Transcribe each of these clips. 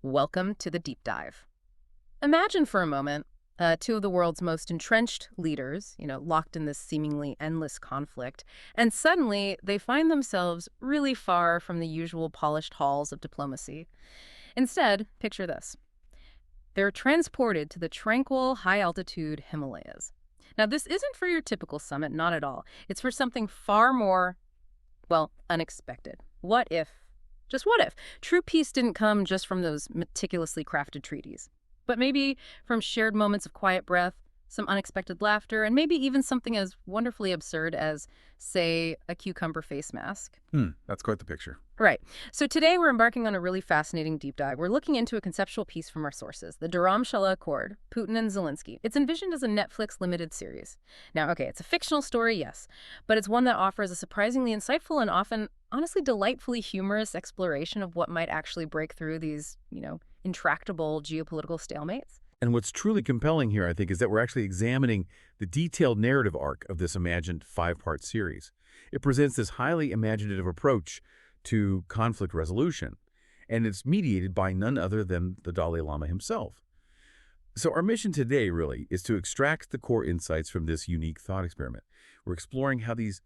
Welcome to the deep dive. Imagine for a moment two of the world's most entrenched leaders, locked in this seemingly endless conflict, and suddenly they find themselves really far from the usual polished halls of diplomacy. Instead, picture this. They're transported to the tranquil, high-altitude Himalayas. Now, this isn't for your typical summit, not at all. It's for something far more, well, unexpected. Just what if, true peace didn't come just from those meticulously crafted treaties, but maybe from shared moments of quiet breath, some unexpected laughter, and maybe even something as wonderfully absurd as, say, a cucumber face mask. That's quite the picture. Right. So today we're embarking on a really fascinating deep dive. We're looking into a conceptual piece from our sources, the Dharamshala Accord, Putin and Zelensky. It's envisioned as a Netflix limited series. Now, okay, it's a fictional story, yes, but it's one that offers a surprisingly insightful and often, honestly, delightfully humorous exploration of what might actually break through these, intractable geopolitical stalemates. And what's truly compelling here, I think, is that we're actually examining the detailed narrative arc of this imagined five-part series. It presents this highly imaginative approach to conflict resolution, and it's mediated by none other than the Dalai Lama himself. So our mission today, really, is to extract the core insights from this unique thought experiment. We're exploring how these,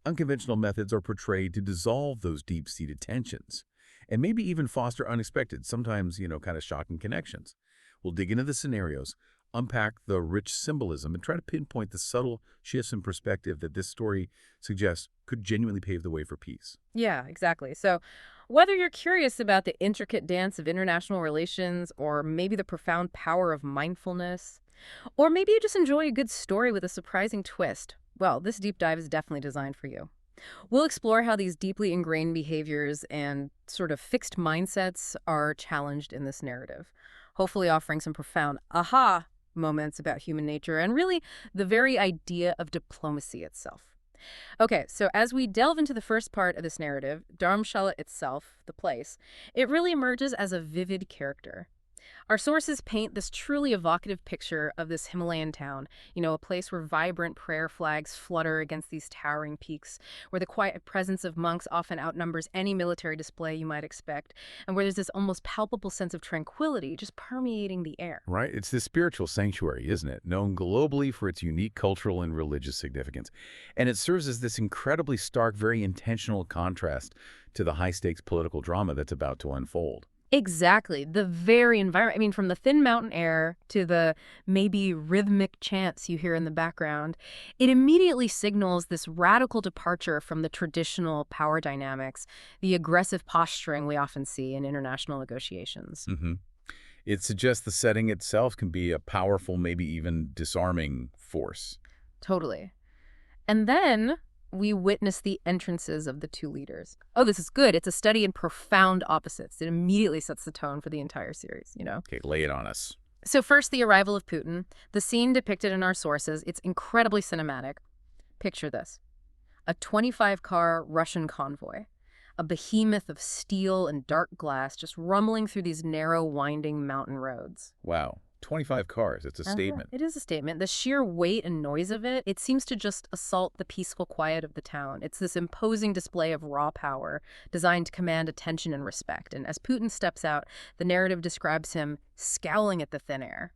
unconventional methods are portrayed to dissolve those deep-seated tensions, and maybe even foster unexpected, sometimes, kind of shocking connections. We'll dig into the scenarios, unpack the rich symbolism, and try to pinpoint the subtle shifts in perspective that this story suggests could genuinely pave the way for peace. Yeah, exactly. So whether you're curious about the intricate dance of international relations, or maybe the profound power of mindfulness, or maybe you just enjoy a good story with a surprising twist, well, this deep dive is definitely designed for you. We'll explore how these deeply ingrained behaviors and sort of fixed mindsets are challenged in this narrative, hopefully offering some profound aha moments about human nature and really the very idea of diplomacy itself. Okay, so as we delve into the first part of this narrative, Dharamshala itself, the place, it really emerges as a vivid character. Our sources paint this truly evocative picture of this Himalayan town, a place where vibrant prayer flags flutter against these towering peaks, where the quiet presence of monks often outnumbers any military display you might expect, and where there's this almost palpable sense of tranquility just permeating the air. Right? It's this spiritual sanctuary, isn't it? Known globally for its unique cultural and religious significance. And it serves as this incredibly stark, very intentional contrast to the high-stakes political drama that's about to unfold. Exactly. The very environment. I mean, from the thin mountain air to the maybe rhythmic chants you hear in the background, it immediately signals this radical departure from the traditional power dynamics, the aggressive posturing we often see in international negotiations. It suggests the setting itself can be a powerful, maybe even disarming force. Totally. And then we witness the entrances of the two leaders. Oh, this is good. It's a study in profound opposites. It immediately sets the tone for the entire series, Okay, lay it on us. So first, the arrival of Putin. The scene depicted in our sources, it's incredibly cinematic. Picture this. A 25-car Russian convoy. A behemoth of steel and dark glass just rumbling through these narrow, winding mountain roads. Wow. 25 cars. It's a statement. It is a statement. The sheer weight and noise of it seems to just assault the peaceful quiet of the town. It's this imposing display of raw power designed to command attention and respect. And as Putin steps out, the narrative describes him scowling at the thin air.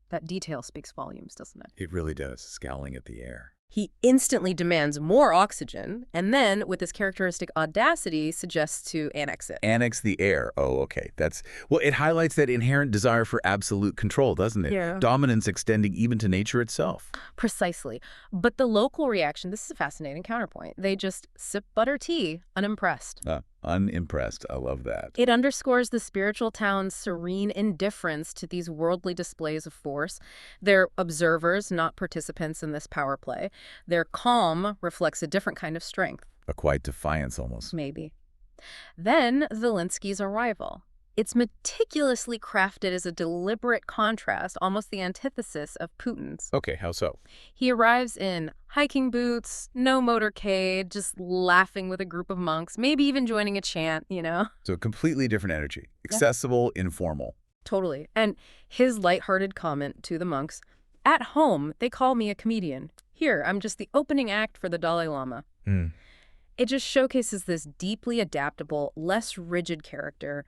That detail speaks volumes, doesn't it? It really does, scowling at the air. He instantly demands more oxygen, and then, with his characteristic audacity, suggests to annex it. Annex the air. Oh, okay. It highlights that inherent desire for absolute control, doesn't it? Yeah. Dominance extending even to nature itself. Precisely. But the local reaction, this is a fascinating counterpoint. They just sip butter tea, unimpressed. Unimpressed. I love that. It underscores the spiritual town's serene indifference to these worldly displays of force. They're observers, not participants in this power play. Their calm reflects a different kind of strength. A quiet defiance, almost. Maybe. Then Zelensky's arrival. It's meticulously crafted as a deliberate contrast, almost the antithesis of Putin's. Okay, how so? He arrives in hiking boots, no motorcade, just laughing with a group of monks, maybe even joining a chant, So completely different energy. Accessible, informal. Totally. And his lighthearted comment to the monks, "At home, they call me a comedian. Here, I'm just the opening act for the Dalai Lama." It just showcases this deeply adaptable, less rigid character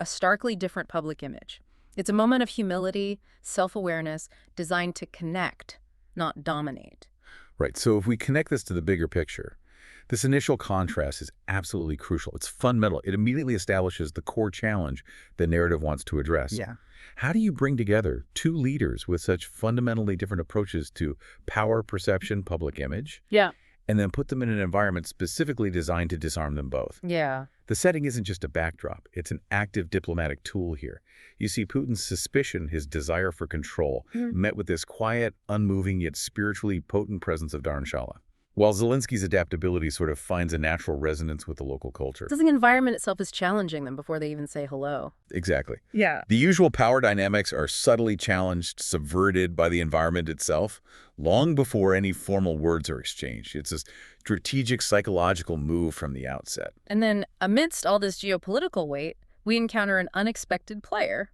a starkly different public image. It's a moment of humility, self-awareness, designed to connect, not dominate. Right, so if we connect this to the bigger picture, this initial contrast is absolutely crucial. It's fundamental. It immediately establishes the core challenge the narrative wants to address. Yeah. How do you bring together two leaders with such fundamentally different approaches to power, perception, public image, Yeah. and then put them in an environment specifically designed to disarm them both? Yeah. The setting isn't just a backdrop. It's an active diplomatic tool here. You see Putin's suspicion, his desire for control, met with this quiet, unmoving, yet spiritually potent presence of Dharamshala, while Zelensky's adaptability sort of finds a natural resonance with the local culture. So the environment itself is challenging them before they even say hello. Exactly. Yeah. The usual power dynamics are subtly challenged, subverted by the environment itself, long before any formal words are exchanged. It's a strategic psychological move from the outset. And then, amidst all this geopolitical weight, we encounter an unexpected player,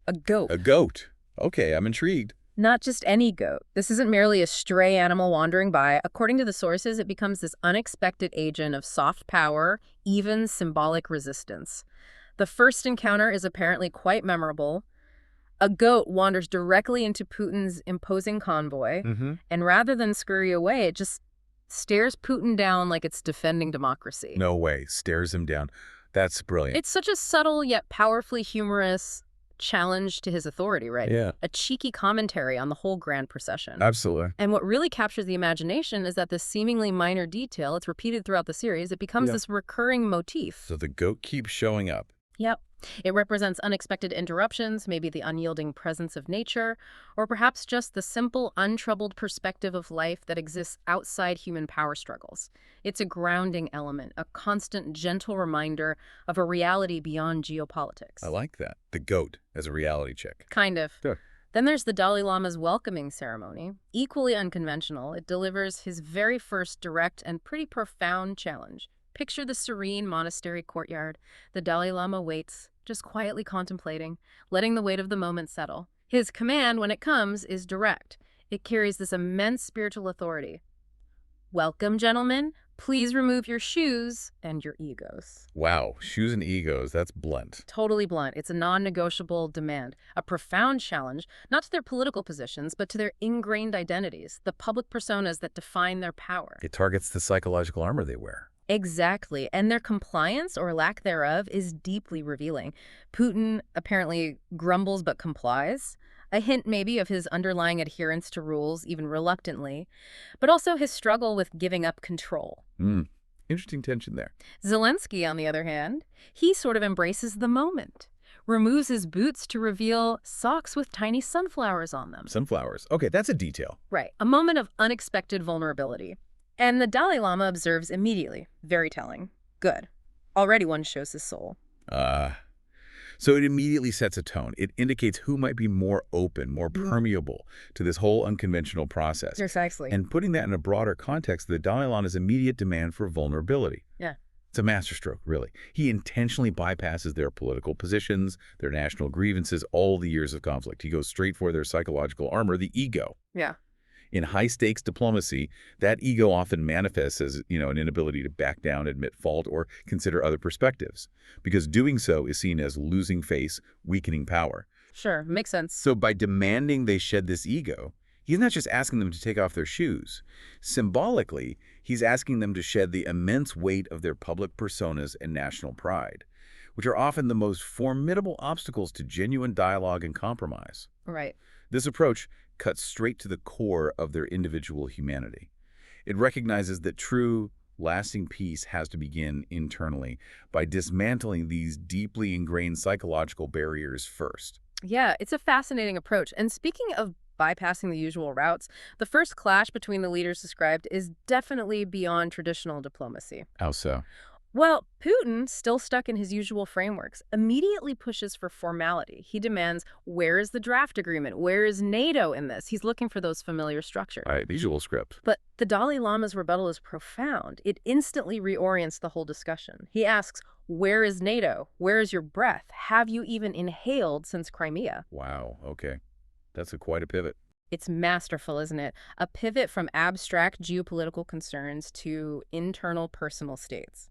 a goat. A goat. Okay, I'm intrigued. Not just any goat. This isn't merely a stray animal wandering by. According to the sources, it becomes this unexpected agent of soft power, even symbolic resistance. The first encounter is apparently quite memorable. A goat wanders directly into Putin's imposing convoy, and rather than scurry away, it just stares Putin down like it's defending democracy. No way. Stares him down. That's brilliant. It's such a subtle yet powerfully humorous challenge to his authority, right? Yeah. A cheeky commentary on the whole grand procession. Absolutely. And what really captures the imagination is that this seemingly minor detail, it's repeated throughout the series, it becomes this recurring motif. So the goat keeps showing up. Yep. It represents unexpected interruptions, maybe the unyielding presence of nature, or perhaps just the simple, untroubled perspective of life that exists outside human power struggles. It's a grounding element, a constant, gentle reminder of a reality beyond geopolitics. I like that. The goat as a reality check. Kind of. Good. Then there's the Dalai Lama's welcoming ceremony. Equally unconventional, it delivers his very first direct and pretty profound challenge. Picture the serene monastery courtyard. The Dalai Lama waits, just quietly contemplating, letting the weight of the moment settle. His command, when it comes, is direct. It carries this immense spiritual authority. Welcome, gentlemen. Please remove your shoes and your egos. Wow. Shoes and egos. That's blunt. Totally blunt. It's a non-negotiable demand, a profound challenge, not to their political positions, but to their ingrained identities, the public personas that define their power. It targets the psychological armor they wear. Exactly. And their compliance, or lack thereof, is deeply revealing. Putin apparently grumbles but complies. A hint maybe of his underlying adherence to rules, even reluctantly, but also his struggle with giving up control. Interesting tension there. Zelenskyy, on the other hand, he sort of embraces the moment, removes his boots to reveal socks with tiny sunflowers on them. Sunflowers. Okay, that's a detail. Right. A moment of unexpected vulnerability. And the Dalai Lama observes immediately. Very telling. Good. Already one shows his soul. So it immediately sets a tone. It indicates who might be more open, more permeable to this whole unconventional process. Precisely. And putting that in a broader context, the Dalai Lama's immediate demand for vulnerability. Yeah. It's a masterstroke, really. He intentionally bypasses their political positions, their national grievances, all the years of conflict. He goes straight for their psychological armor, the ego. Yeah. In high-stakes diplomacy, that ego often manifests as, an inability to back down, admit fault, or consider other perspectives, because doing so is seen as losing face, weakening power. Sure. Makes sense. So by demanding they shed this ego, he's not just asking them to take off their shoes. Symbolically, he's asking them to shed the immense weight of their public personas and national pride, which are often the most formidable obstacles to genuine dialogue and compromise. Right. This approach cuts straight to the core of their individual humanity. It recognizes that true, lasting peace has to begin internally by dismantling these deeply ingrained psychological barriers first. Yeah, it's a fascinating approach. And speaking of bypassing the usual routes, the first clash between the leaders described is definitely beyond traditional diplomacy. How so? Well, Putin, still stuck in his usual frameworks, immediately pushes for formality. He demands, where is the draft agreement? Where is NATO in this? He's looking for those familiar structures. Right, the usual script. But the Dalai Lama's rebuttal is profound. It instantly reorients the whole discussion. He asks, where is NATO? Where is your breath? Have you even inhaled since Crimea? Wow, okay. That's quite a pivot. It's masterful, isn't it? A pivot from abstract geopolitical concerns to internal personal states.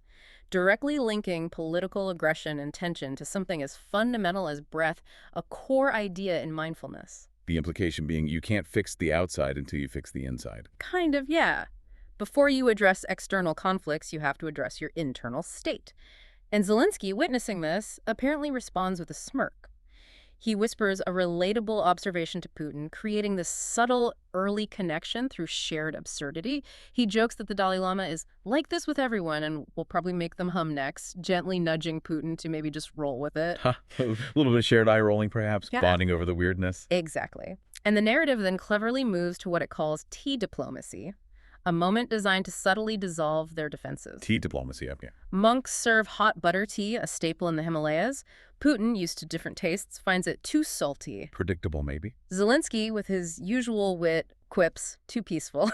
directly linking political aggression and tension to something as fundamental as breath, a core idea in mindfulness. The implication being you can't fix the outside until you fix the inside. Kind of, yeah. Before you address external conflicts, you have to address your internal state. And Zelenskyy, witnessing this, apparently responds with a smirk. He whispers a relatable observation to Putin, creating this subtle early connection through shared absurdity. He jokes that the Dalai Lama is like this with everyone and will probably make them hum next, gently nudging Putin to maybe just roll with it. Ha, a little bit of shared eye rolling, perhaps, Yeah. bonding over the weirdness. Exactly. And the narrative then cleverly moves to what it calls tea diplomacy, a moment designed to subtly dissolve their defenses. Tea diplomacy, okay. Monks serve hot butter tea, a staple in the Himalayas. Putin, used to different tastes, finds it too salty. Predictable, maybe. Zelenskyy, with his usual wit, quips, too peaceful.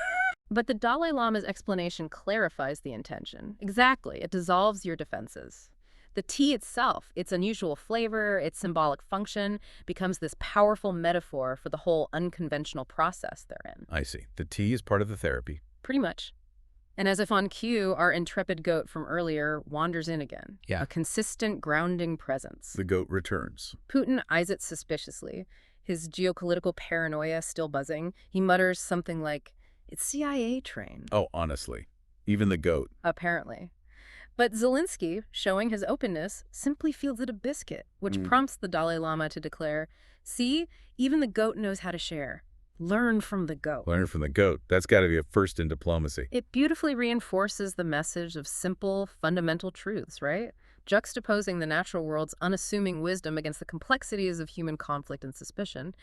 But the Dalai Lama's explanation clarifies the intention. Exactly, it dissolves your defenses. The tea itself, its unusual flavor, its symbolic function, becomes this powerful metaphor for the whole unconventional process they're in. I see. The tea is part of the therapy. Pretty much. And as if on cue, our intrepid goat from earlier wanders in again. Yeah. A consistent, grounding presence. The goat returns. Putin eyes it suspiciously, his geopolitical paranoia still buzzing. He mutters something like, "It's CIA trained." Oh, honestly. Even the goat. Apparently. But Zelenskyy, showing his openness, simply fields it a biscuit, which prompts the Dalai Lama to declare, "See, even the goat knows how to share. Learn from the goat." Learn from the goat. That's got to be a first in diplomacy. It beautifully reinforces the message of simple, fundamental truths, right? Juxtaposing the natural world's unassuming wisdom against the complexities of human conflict and suspicion.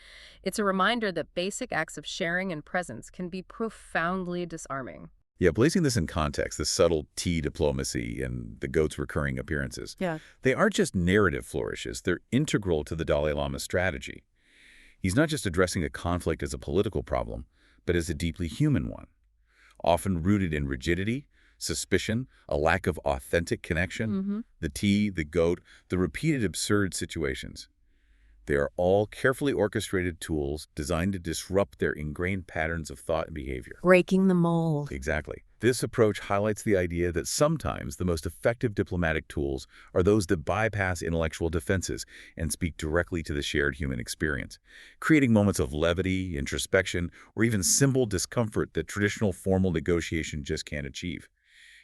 It's a reminder that basic acts of sharing and presence can be profoundly disarming. Yeah, placing this in context, the subtle tea diplomacy and the goat's recurring appearances, Yeah. they aren't just narrative flourishes. They're integral to the Dalai Lama's strategy. He's not just addressing a conflict as a political problem, but as a deeply human one, often rooted in rigidity, suspicion, a lack of authentic connection. The tea, the goat, the repeated absurd situations. They are all carefully orchestrated tools designed to disrupt their ingrained patterns of thought and behavior. Breaking the mold. Exactly. This approach highlights the idea that sometimes the most effective diplomatic tools are those that bypass intellectual defenses and speak directly to the shared human experience, creating moments of levity, introspection, or even simple discomfort that traditional formal negotiation just can't achieve.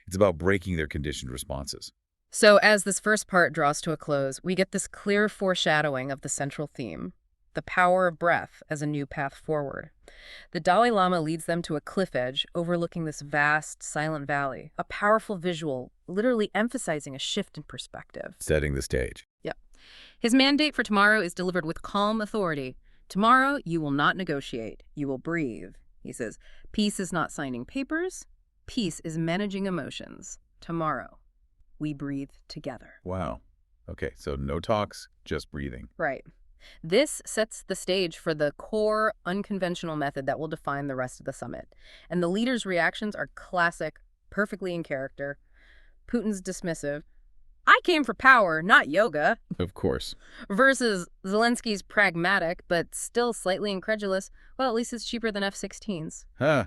It's about breaking their conditioned responses. So as this first part draws to a close, we get this clear foreshadowing of the central theme, the power of breath as a new path forward. The Dalai Lama leads them to a cliff edge overlooking this vast, silent valley, a powerful visual, literally emphasizing a shift in perspective. Setting the stage. Yep. His mandate for tomorrow is delivered with calm authority. Tomorrow, you will not negotiate. You will breathe. He says, peace is not signing papers. Peace is managing emotions. Tomorrow, we breathe together. Wow. Okay, so no talks, just breathing. Right. This sets the stage for the core, unconventional method that will define the rest of the summit. And the leaders' reactions are classic, perfectly in character. Putin's dismissive, "I came for power, not yoga," Of course. versus Zelenskyy's pragmatic, but still slightly incredulous, "Well, at least it's cheaper than F-16s. Huh.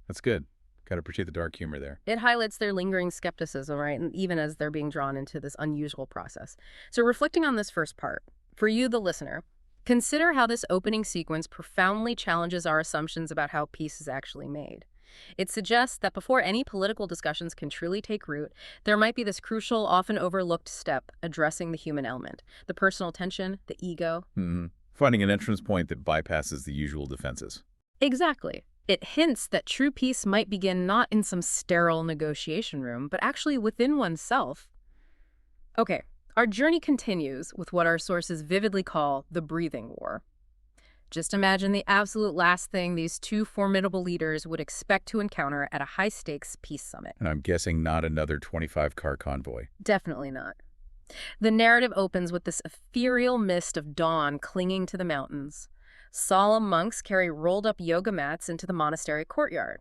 That's good. Got to appreciate the dark humor there. It highlights their lingering skepticism, right? And even as they're being drawn into this unusual process. So reflecting on this first part, for you, the listener, consider how this opening sequence profoundly challenges our assumptions about how peace is actually made. It suggests that before any political discussions can truly take root, there might be this crucial, often overlooked step addressing the human element, the personal tension, the ego. Finding an entrance point that bypasses the usual defenses. Exactly. It hints that true peace might begin not in some sterile negotiation room, but actually within oneself. Okay, our journey continues with what our sources vividly call the breathing war. Just imagine the absolute last thing these two formidable leaders would expect to encounter at a high-stakes peace summit. And I'm guessing not another 25-car convoy. Definitely not. The narrative opens with this ethereal mist of dawn clinging to the mountains. Solemn monks carry rolled-up yoga mats into the monastery courtyard.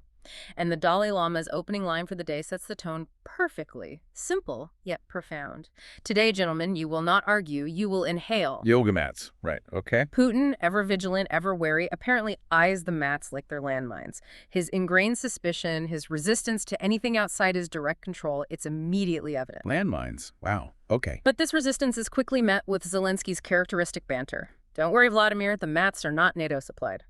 And the Dalai Lama's opening line for the day sets the tone perfectly. Simple, yet profound. Today, gentlemen, you will not argue, you will inhale. Yoga mats. Right. Okay. Putin, ever vigilant, ever wary, apparently eyes the mats like they're landmines. His ingrained suspicion, his resistance to anything outside his direct control, it's immediately evident. Landmines. Wow. Okay. But this resistance is quickly met with Zelensky's characteristic banter. Don't worry, Vladimir, the mats are not NATO supplied.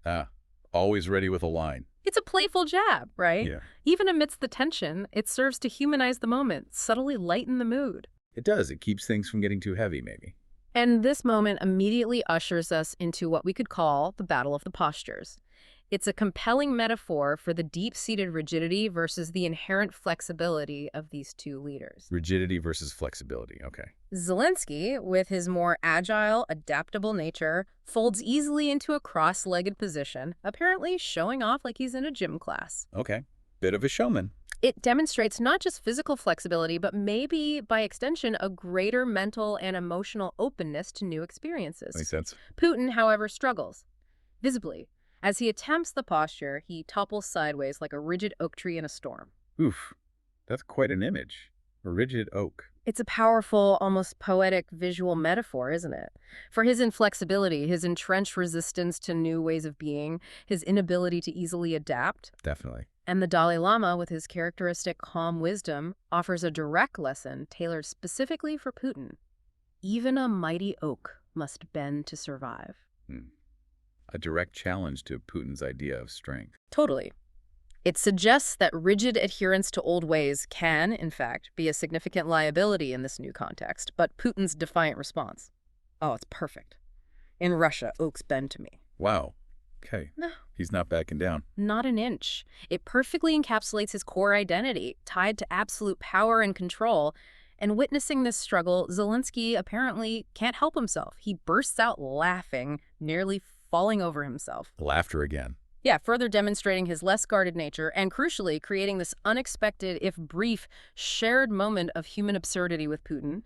Always ready with a line. It's a playful jab, right? Yeah. Even amidst the tension, it serves to humanize the moment, subtly lighten the mood. It does. It keeps things from getting too heavy, maybe. And this moment immediately ushers us into what we could call the battle of the postures. It's a compelling metaphor for the deep-seated rigidity versus the inherent flexibility of these two leaders. Rigidity versus flexibility. Okay. Zelenskyy, with his more agile, adaptable nature, folds easily into a cross-legged position, apparently showing off like he's in a gym class. Okay. Bit of a showman. It demonstrates not just physical flexibility, but maybe, by extension, a greater mental and emotional openness to new experiences. Makes sense. Putin, however, struggles, visibly. As he attempts the posture, he topples sideways like a rigid oak tree in a storm. Oof. That's quite an image. A rigid oak. It's a powerful, almost poetic visual metaphor, isn't it? For his inflexibility, his entrenched resistance to new ways of being, his inability to easily adapt. Definitely. And the Dalai Lama, with his characteristic calm wisdom, offers a direct lesson tailored specifically for Putin. Even a mighty oak must bend to survive. A direct challenge to Putin's idea of strength. Totally. It suggests that rigid adherence to old ways can, in fact, be a significant liability in this new context, but Putin's defiant response, oh, it's perfect. In Russia, oaks bend to me. Wow. Okay. No. He's not backing down. Not an inch. It perfectly encapsulates his core identity, tied to absolute power and control. And witnessing this struggle, Zelenskyy apparently can't help himself. He bursts out laughing, nearly falling over himself. Laughter again. Yeah, further demonstrating his less guarded nature and, crucially, creating this unexpected, if brief, shared moment of human absurdity with Putin,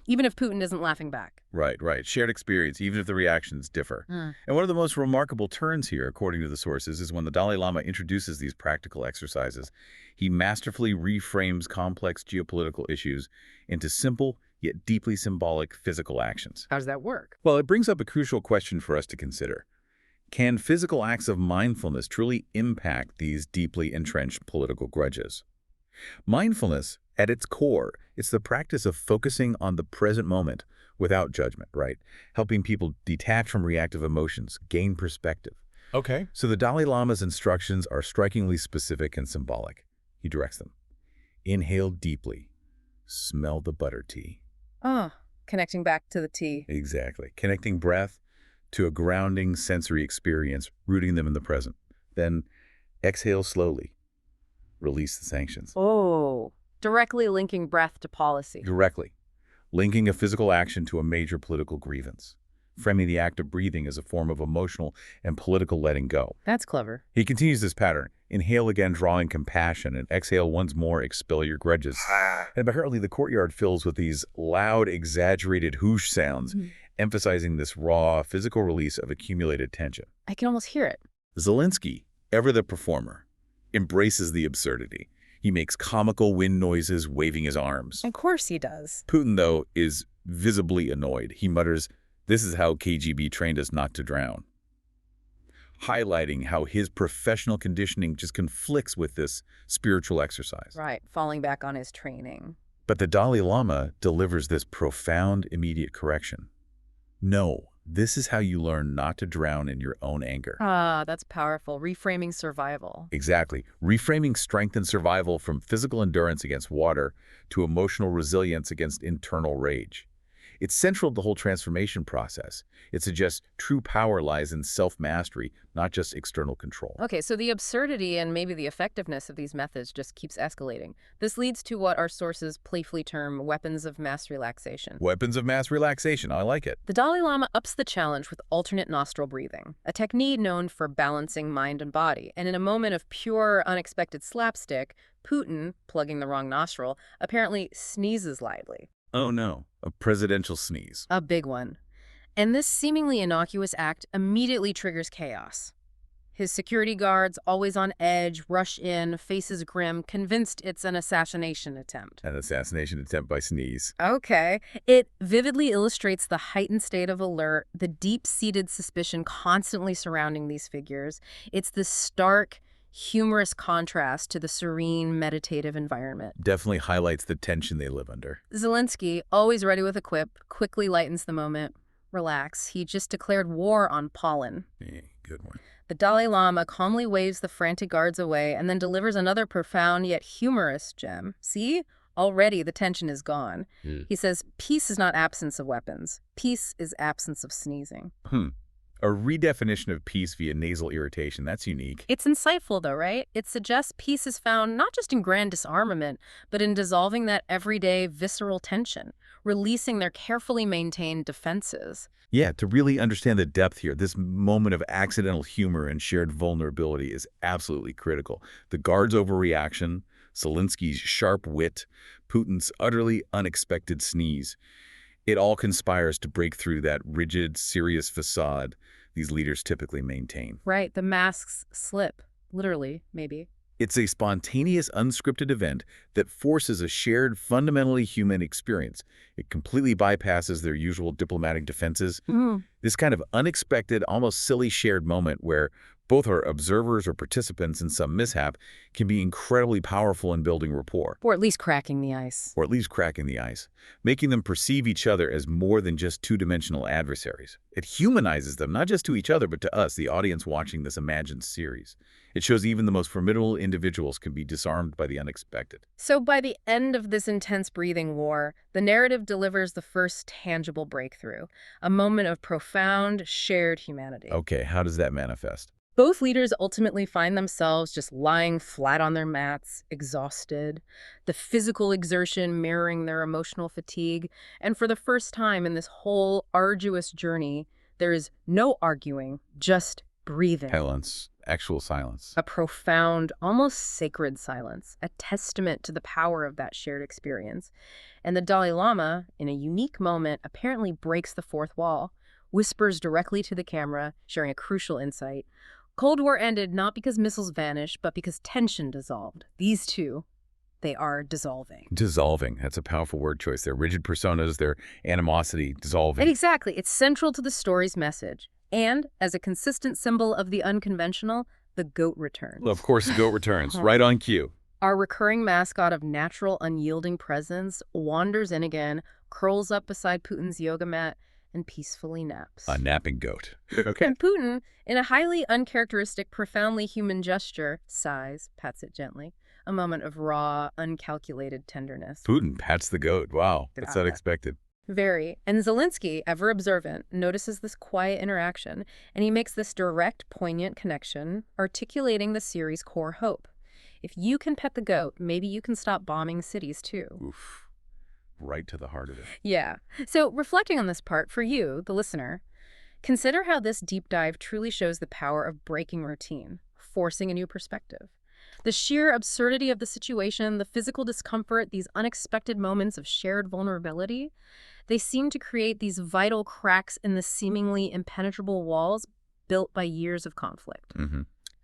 even if Putin isn't laughing back. Right. Shared experience, even if the reactions differ. And one of the most remarkable turns here, according to the sources, is when the Dalai Lama introduces these practical exercises. He masterfully reframes complex geopolitical issues into simple, yet deeply symbolic physical actions. How does that work? Well, it brings up a crucial question for us to consider. Can physical acts of mindfulness truly impact these deeply entrenched political grudges? Mindfulness, at its core, it's the practice of focusing on the present moment without judgment, right? Helping people detach from reactive emotions, gain perspective. Okay. So the Dalai Lama's instructions are strikingly specific and symbolic. He directs them. Inhale deeply. Smell the butter tea. Connecting back to the tea. Exactly. Connecting breath to a grounding sensory experience, rooting them in the present. Then exhale slowly. Release the sanctions. Oh, directly linking breath to policy. Directly. Linking a physical action to a major political grievance. Framing the act of breathing as a form of emotional and political letting go. That's clever. He continues this pattern. Inhale again, drawing compassion, and exhale once more, expel your grudges. And apparently the courtyard fills with these loud, exaggerated whoosh sounds, emphasizing this raw, physical release of accumulated tension. I can almost hear it. Zelenskyy, ever the performer, embraces the absurdity. He makes comical wind noises, waving his arms. Of course he does. Putin, though, is visibly annoyed. He mutters, "This is how KGB trained us not to drown," highlighting how his professional conditioning just conflicts with this spiritual exercise. Right, falling back on his training. But the Dalai Lama delivers this profound, immediate correction. No, this is how you learn not to drown in your own anger. That's powerful. Reframing survival. Exactly. Reframing strength and survival from physical endurance against water to emotional resilience against internal rage. It's central to the whole transformation process. It suggests true power lies in self-mastery, not just external control. Okay, so the absurdity and maybe the effectiveness of these methods just keeps escalating. This leads to what our sources playfully term weapons of mass relaxation. Weapons of mass relaxation. I like it. The Dalai Lama ups the challenge with alternate nostril breathing, a technique known for balancing mind and body. And in a moment of pure, unexpected slapstick, Putin, plugging the wrong nostril, apparently sneezes loudly. Oh no, a presidential sneeze. A big one. And this seemingly innocuous act immediately triggers chaos. His security guards, always on edge, rush in, faces grim, convinced it's an assassination attempt. An assassination attempt by Sneeze. Okay. It vividly illustrates the heightened state of alert, the deep-seated suspicion constantly surrounding these figures. It's the stark, humorous contrast to the serene, meditative environment. Definitely highlights the tension they live under. Zelenskyy, always ready with a quip, quickly lightens the moment. Relax, he just declared war on pollen. Good one. The Dalai Lama calmly waves the frantic guards away and then delivers another profound yet humorous gem. See? Already the tension is gone. He says, peace is not absence of weapons. Peace is absence of sneezing. A redefinition of peace via nasal irritation. That's unique. It's insightful, though, right? It suggests peace is found not just in grand disarmament, but in dissolving that everyday visceral tension, releasing their carefully maintained defenses. Yeah, to really understand the depth here, this moment of accidental humor and shared vulnerability is absolutely critical. The guards' overreaction, Zelenskyy's sharp wit, Putin's utterly unexpected sneeze. It all conspires to break through that rigid, serious facade these leaders typically maintain. Right, the masks slip, literally, maybe. It's a spontaneous, unscripted event that forces a shared, fundamentally human experience. It completely bypasses their usual diplomatic defenses. This kind of unexpected, almost silly shared moment where both are observers or participants in some mishap can be incredibly powerful in building rapport. Or at least cracking the ice. Or at least cracking the ice, making them perceive each other as more than just two-dimensional adversaries. It humanizes them, not just to each other, but to us, the audience watching this imagined series. It shows even the most formidable individuals can be disarmed by the unexpected. So by the end of this intense breathing war, the narrative delivers the first tangible breakthrough, a moment of profound, shared humanity. Okay, how does that manifest? Both leaders ultimately find themselves just lying flat on their mats, exhausted, the physical exertion mirroring their emotional fatigue. And for the first time in this whole arduous journey, there is no arguing, just breathing. Silence. Actual silence. A profound, almost sacred silence, a testament to the power of that shared experience. And the Dalai Lama, in a unique moment, apparently breaks the fourth wall, whispers directly to the camera, sharing a crucial insight. Cold War ended not because missiles vanished, but because tension dissolved. These two, they are dissolving. Dissolving. That's a powerful word choice. Their rigid personas, their animosity, dissolving. Exactly. It's central to the story's message. And, as a consistent symbol of the unconventional, the goat returns. Well, of course, the goat returns. Right on cue. Our recurring mascot of natural, unyielding presence wanders in again, curls up beside Putin's yoga mat, and peacefully naps. A napping goat. Okay. And Putin, in a highly uncharacteristic, profoundly human gesture, sighs, pats it gently. A moment of raw, uncalculated tenderness. Putin pats the goat. Wow, that's unexpected. Very. And Zelenskyy, ever observant, notices this quiet interaction, and he makes this direct, poignant connection, articulating the series' core hope. If you can pet the goat, maybe you can stop bombing cities too. Oof. Right to the heart of it. Yeah. So reflecting on this part for you, the listener, consider how this deep dive truly shows the power of breaking routine, forcing a new perspective. The sheer absurdity of the situation, the physical discomfort, these unexpected moments of shared vulnerability, they seem to create these vital cracks in the seemingly impenetrable walls built by years of conflict.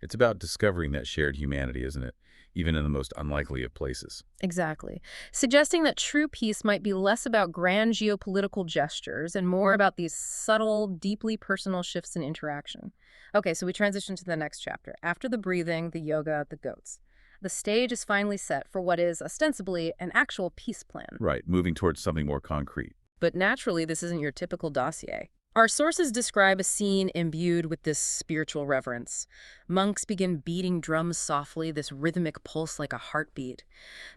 It's about discovering that shared humanity, isn't it? Even in the most unlikely of places. Exactly. Suggesting that true peace might be less about grand geopolitical gestures and more about these subtle, deeply personal shifts in interaction. Okay, so we transition to the next chapter. After the breathing, the yoga, the goats. The stage is finally set for what is ostensibly an actual peace plan. Right, moving towards something more concrete. But naturally, this isn't your typical dossier. Our sources describe a scene imbued with this spiritual reverence. Monks begin beating drums softly, this rhythmic pulse like a heartbeat.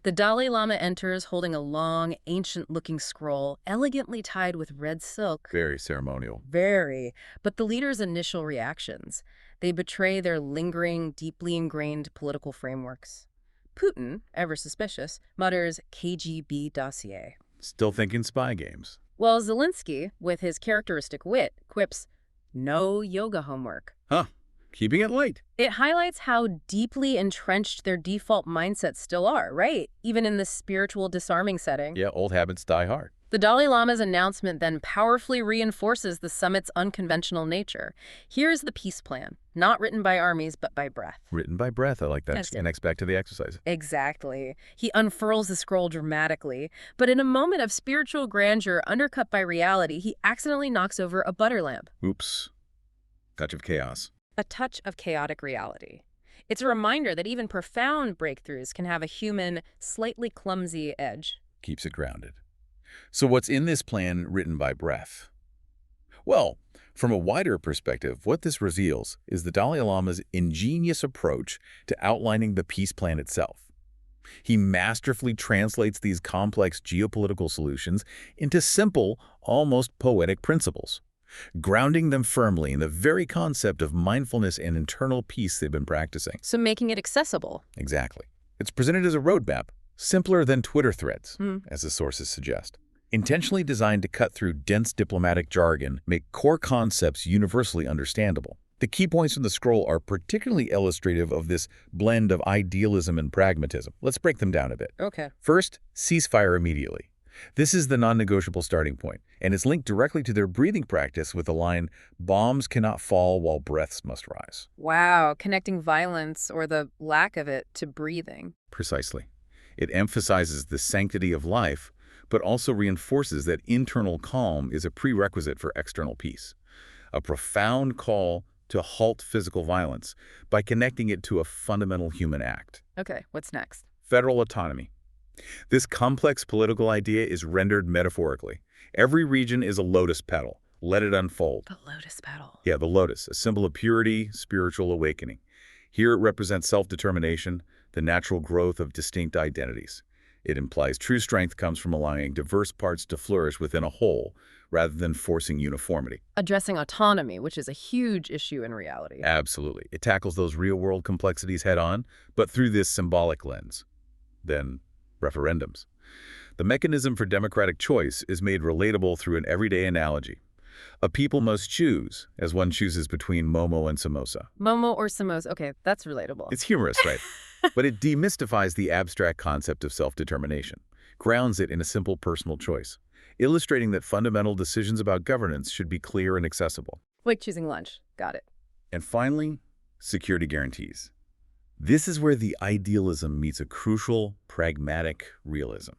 The Dalai Lama enters holding a long, ancient-looking scroll, elegantly tied with red silk. Very ceremonial. Very. But the leader's initial reactions, they betray their lingering, deeply ingrained political frameworks. Putin, ever suspicious, mutters KGB dossier. Still thinking spy games. While Zelenskyy, with his characteristic wit, quips, no yoga homework. Huh. Keeping it light. It highlights how deeply entrenched their default mindsets still are, right? Even in this spiritual disarming setting. Yeah, old habits die hard. The Dalai Lama's announcement then powerfully reinforces the summit's unconventional nature. Here's the peace plan, not written by armies, but by breath. Written by breath, I like that. That's it. Connects back to the exercise. Exactly. He unfurls the scroll dramatically, but in a moment of spiritual grandeur undercut by reality, he accidentally knocks over a butter lamp. Oops. Touch of chaos. A touch of chaotic reality. It's a reminder that even profound breakthroughs can have a human, slightly clumsy edge. Keeps it grounded. So what's in this plan written by breath? Well, from a wider perspective, what this reveals is the Dalai Lama's ingenious approach to outlining the peace plan itself. He masterfully translates these complex geopolitical solutions into simple, almost poetic principles, grounding them firmly in the very concept of mindfulness and internal peace they've been practicing. So making it accessible. Exactly. It's presented as a roadmap, simpler than Twitter threads, as the sources suggest. Intentionally designed to cut through dense diplomatic jargon, make core concepts universally understandable. The key points from the scroll are particularly illustrative of this blend of idealism and pragmatism. Let's break them down a bit. Okay. First, ceasefire immediately. This is the non-negotiable starting point, and it's linked directly to their breathing practice with the line, "Bombs cannot fall while breaths must rise." Wow, connecting violence, or the lack of it, to breathing. Precisely. It emphasizes the sanctity of life, but also reinforces that internal calm is a prerequisite for external peace. A profound call to halt physical violence by connecting it to a fundamental human act. Okay, what's next? Federal autonomy. This complex political idea is rendered metaphorically. Every region is a lotus petal. Let it unfold. The lotus petal. Yeah, the lotus, a symbol of purity, spiritual awakening. Here it represents self-determination, the natural growth of distinct identities. It implies true strength comes from allowing diverse parts to flourish within a whole, rather than forcing uniformity. Addressing autonomy, which is a huge issue in reality. Absolutely. It tackles those real-world complexities head-on, but through this symbolic lens. Then, referendums. The mechanism for democratic choice is made relatable through an everyday analogy. A people must choose, as one chooses between Momo and samosa. Momo or samosa. Okay, that's relatable. It's humorous, right? But it demystifies the abstract concept of self-determination, grounds it in a simple personal choice, illustrating that fundamental decisions about governance should be clear and accessible. Like choosing lunch. Got it. And finally, security guarantees. This is where the idealism meets a crucial, pragmatic realism.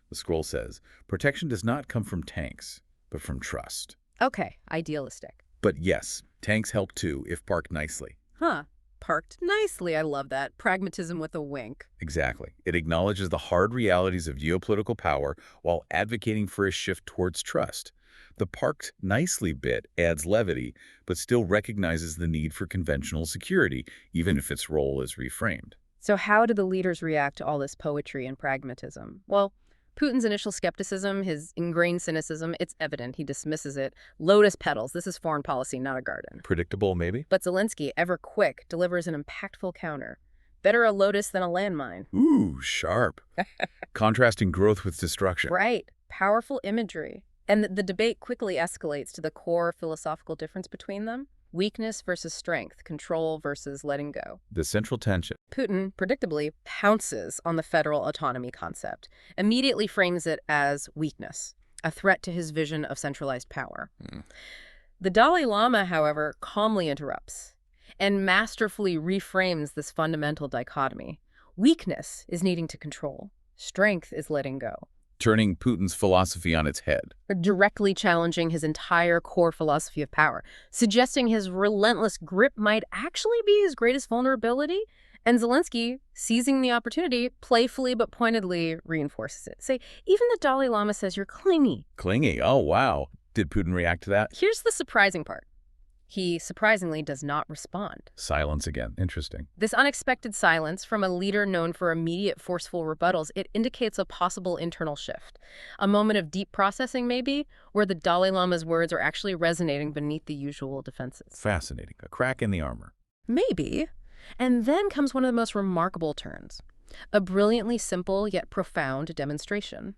The scroll says, protection does not come from tanks, but from trust. Okay, idealistic. But yes, tanks help too, if parked nicely. Huh. Parked nicely. I love that. Pragmatism with a wink. Exactly. It acknowledges the hard realities of geopolitical power while advocating for a shift towards trust. The parked nicely bit adds levity, but still recognizes the need for conventional security, even if its role is reframed. So how do the leaders react to all this poetry and pragmatism? Well, Putin's initial skepticism, his ingrained cynicism, it's evident. He dismisses it. Lotus petals. This is foreign policy, not a garden. Predictable, maybe? But Zelenskyy, ever quick, delivers an impactful counter. Better a lotus than a landmine. Ooh, sharp. Contrasting growth with destruction. Right. Powerful imagery. And the debate quickly escalates to the core philosophical difference between them. Weakness versus strength, control versus letting go. The central tension. Putin, predictably, pounces on the federal autonomy concept, immediately frames it as weakness, a threat to his vision of centralized power. The Dalai Lama, however, calmly interrupts and masterfully reframes this fundamental dichotomy. Weakness is needing to control. Strength is letting go. Turning Putin's philosophy on its head. Directly challenging his entire core philosophy of power, suggesting his relentless grip might actually be his greatest vulnerability. And Zelenskyy, seizing the opportunity, playfully but pointedly reinforces it. Say, even the Dalai Lama says you're clingy. Clingy? Oh, wow. Did Putin react to that? Here's the surprising part. He surprisingly does not respond. Silence again. Interesting. This unexpected silence from a leader known for immediate forceful rebuttals, it indicates a possible internal shift. A moment of deep processing, maybe, where the Dalai Lama's words are actually resonating beneath the usual defenses. Fascinating. A crack in the armor. Maybe. And then comes one of the most remarkable turns. A brilliantly simple yet profound demonstration.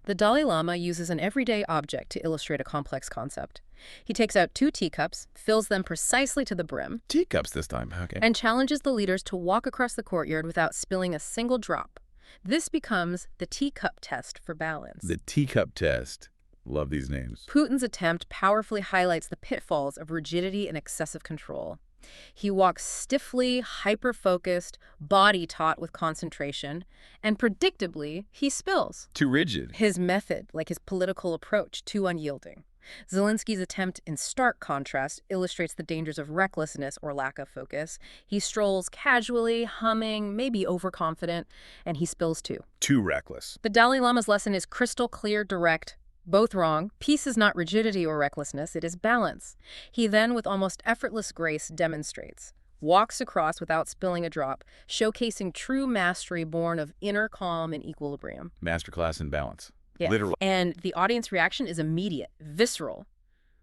The Dalai Lama uses an everyday object to illustrate a complex concept. He takes out 2 teacups, fills them precisely to the brim. Teacups this time, okay. And challenges the leaders to walk across the courtyard without spilling a single drop. This becomes the teacup test for balance. The teacup test. Love these names. Putin's attempt powerfully highlights the pitfalls of rigidity and excessive control. He walks stiffly, hyper-focused, body taut with concentration, and predictably, he spills. Too rigid. His method, like his political approach, too unyielding. Zelensky's attempt, in stark contrast, illustrates the dangers of recklessness or lack of focus. He strolls casually, humming, maybe overconfident, and he spills too. Too reckless. The Dalai Lama's lesson is crystal clear, direct. Both wrong. Peace is not rigidity or recklessness, it is balance. He then, with almost effortless grace, demonstrates. Walks across without spilling a drop, showcasing true mastery born of inner calm and equilibrium. Masterclass in balance. Yeah. Literally. And the audience reaction is immediate, visceral.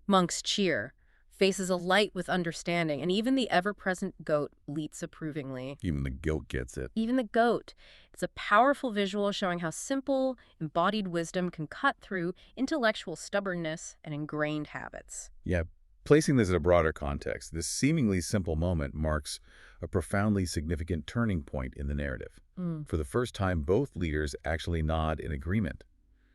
Monks cheer, faces alight with understanding, and even the ever-present goat bleats approvingly. Even the goat gets it. Even the goat. It's a powerful visual showing how simple, embodied wisdom can cut through intellectual stubbornness and ingrained habits. Yeah. Placing this in a broader context, this seemingly simple moment marks a profoundly significant turning point in the narrative. For the first time, both leaders actually nod in agreement.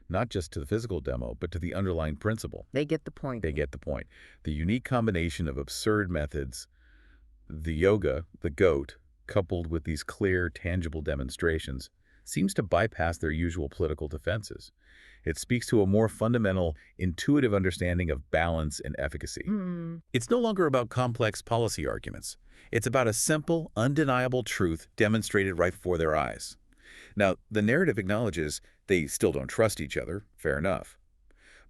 Not just to the physical demo, but to the underlying principle. They get the point. They get the point. The unique combination of absurd methods, the yoga, the goat, coupled with these clear, tangible demonstrations, seems to bypass their usual political defenses. It speaks to a more fundamental, intuitive understanding of balance and efficacy. It's no longer about complex policy arguments. It's about a simple, undeniable truth demonstrated right before their eyes. Now, the narrative acknowledges they still don't trust each other, fair enough.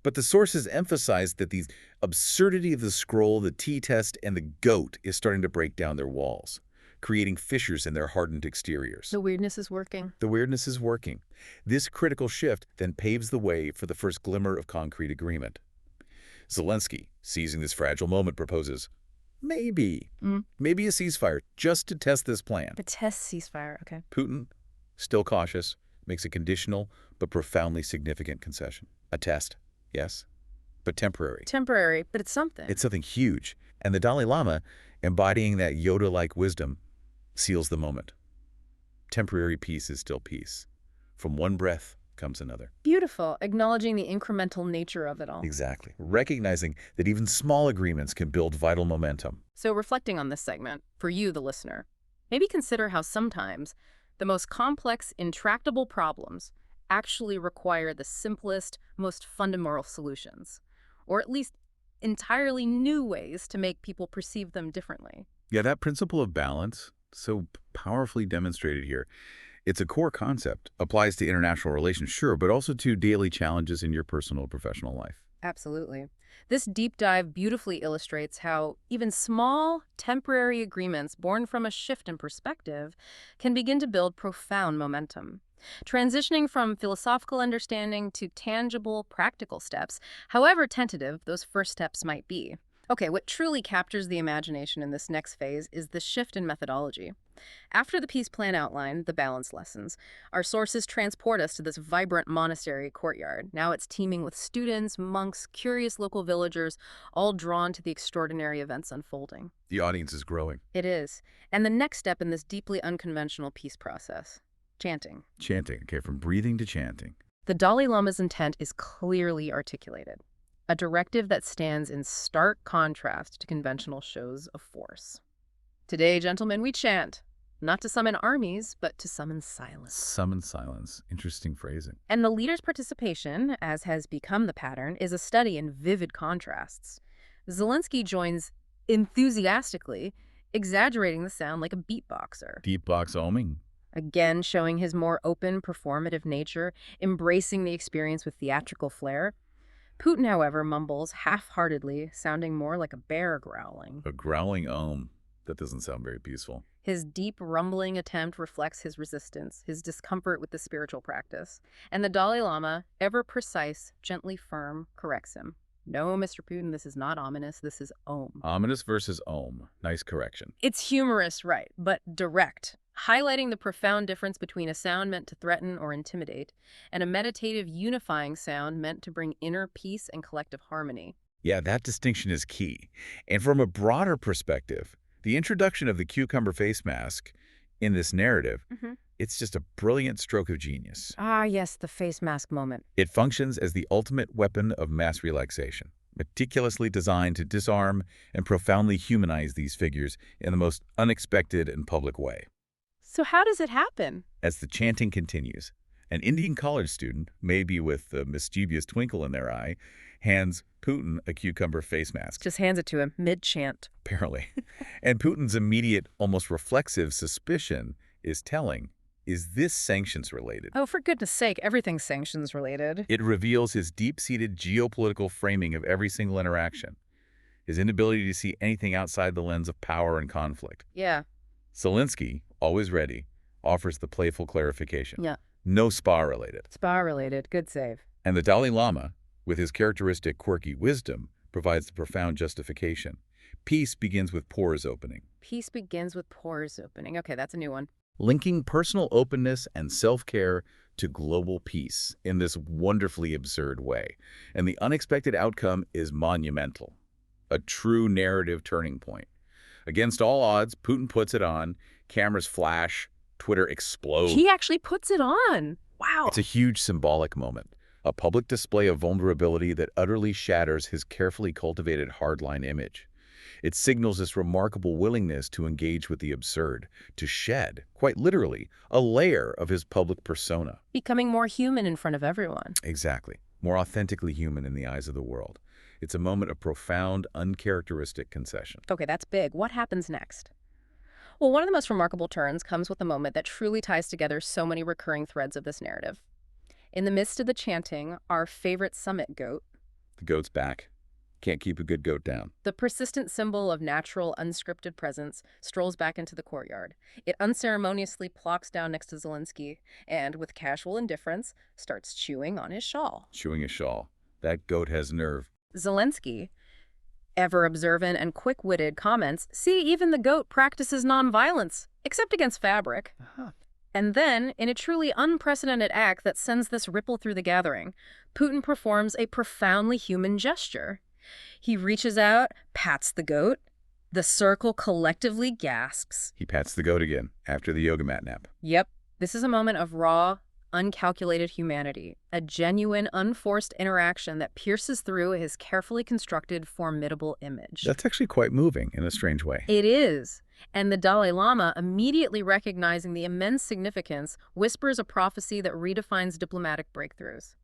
But the sources emphasize that the absurdity of the scroll, the T-test, and the goat is starting to break down their walls, creating fissures in their hardened exteriors. The weirdness is working. The weirdness is working. This critical shift then paves the way for the first glimmer of concrete agreement. Zelenskyy, seizing this fragile moment, proposes, maybe a ceasefire just to test this plan. The test ceasefire, okay. Putin, still cautious, makes a conditional but profoundly significant concession. A test, yes, but temporary. Temporary, but it's something. It's something huge. And the Dalai Lama, embodying that Yoda-like wisdom, seals the moment. Temporary peace is still peace. From one breath comes another. Beautiful, acknowledging the incremental nature of it all. Exactly. Recognizing that even small agreements can build vital momentum. So reflecting on this segment, for you, the listener, maybe consider how sometimes the most complex, intractable problems actually require the simplest, most fundamental solutions, or at least entirely new ways to make people perceive them differently. Yeah, that principle of balance, so powerfully demonstrated here. It's a core concept, applies to international relations, sure, but also to daily challenges in your personal or professional life. Absolutely. This deep dive beautifully illustrates how even small, temporary agreements born from a shift in perspective can begin to build profound momentum. Transitioning from philosophical understanding to tangible, practical steps, however tentative those first steps might be. Okay, what truly captures the imagination in this next phase is the shift in methodology. After the peace plan outline, the balance lessons, our sources transport us to this vibrant monastery courtyard. Now it's teeming with students, monks, curious local villagers, all drawn to the extraordinary events unfolding. The audience is growing. It is. And the next step in this deeply unconventional peace process, chanting. Chanting, okay, from breathing to chanting. The Dalai Lama's intent is clearly articulated. A directive that stands in stark contrast to conventional shows of force. Today, gentlemen, we chant, not to summon armies, but to summon silence. Summon silence. Interesting phrasing. And the leader's participation, as has become the pattern, is a study in vivid contrasts. Zelenskyy joins enthusiastically, exaggerating the sound like a beatboxer. Beatbox oming. Again, showing his more open, performative nature, embracing the experience with theatrical flair. Putin, however, mumbles half-heartedly, sounding more like a bear growling. A growling ohm. That doesn't sound very peaceful. His deep, rumbling attempt reflects his resistance, his discomfort with the spiritual practice. And the Dalai Lama, ever precise, gently firm, corrects him. No, Mr. Putin, this is not ominous, this is Om. Ominous versus Om. Nice correction. It's humorous, right, but direct, highlighting the profound difference between a sound meant to threaten or intimidate and a meditative, unifying sound meant to bring inner peace and collective harmony. Yeah, that distinction is key. And from a broader perspective, the introduction of the cucumber face mask In this narrative, Hmm. it's just a brilliant stroke of genius. Ah, yes, the face mask moment. It functions as the ultimate weapon of mass relaxation, meticulously designed to disarm and profoundly humanize these figures in the most unexpected and public way. So how does it happen? As the chanting continues, an Indian college student, maybe with a mischievous twinkle in their eye, hands Putin a cucumber face mask, Just hands it to him mid-chant. apparently. And Putin's immediate, almost reflexive suspicion is telling. Is this sanctions related? Oh, for goodness sake, everything's sanctions related. It reveals his deep-seated geopolitical framing of every single interaction, his inability to see anything outside the lens of power and conflict. Yeah. Zelenskyy, always ready, offers the playful clarification. Yeah. No spa-related. Spa related. Good save. And the Dalai Lama, with his characteristic quirky wisdom, provides the profound justification. Peace begins with pores opening. Peace begins with pores opening. Okay, that's a new one. Linking personal openness and self-care to global peace in this wonderfully absurd way. And the unexpected outcome is monumental. A true narrative turning point. Against all odds, Putin puts it on, cameras flash, Twitter explodes. He actually puts it on. Wow. It's a huge symbolic moment, a public display of vulnerability that utterly shatters his carefully cultivated hardline image. It signals this remarkable willingness to engage with the absurd, to shed, quite literally, a layer of his public persona. Becoming more human in front of everyone. Exactly. More authentically human in the eyes of the world. It's a moment of profound, uncharacteristic concession. Okay, that's big. What happens next? Well, one of the most remarkable turns comes with a moment that truly ties together so many recurring threads of this narrative. In the midst of the chanting, our favorite summit goat, The goat's back. Can't keep a good goat down. the persistent symbol of natural, unscripted presence, strolls back into the courtyard. It unceremoniously plops down next to Zelenskyy and, with casual indifference, starts chewing on his shawl. Chewing a shawl. That goat has nerve. Zelenskyy, ever observant and quick-witted, comments, "See, even the goat practices nonviolence, except against fabric." And then, in a truly unprecedented act that sends this ripple through the gathering, Putin performs a profoundly human gesture. He reaches out, pats the goat. The circle collectively gasps. He pats the goat again after the yoga mat nap. Yep, this is a moment of raw, uncalculated humanity, a genuine, unforced interaction that pierces through his carefully constructed, formidable image. That's actually quite moving in a strange way. It is. And the Dalai Lama, immediately recognizing the immense significance, whispers a prophecy that redefines diplomatic breakthroughs.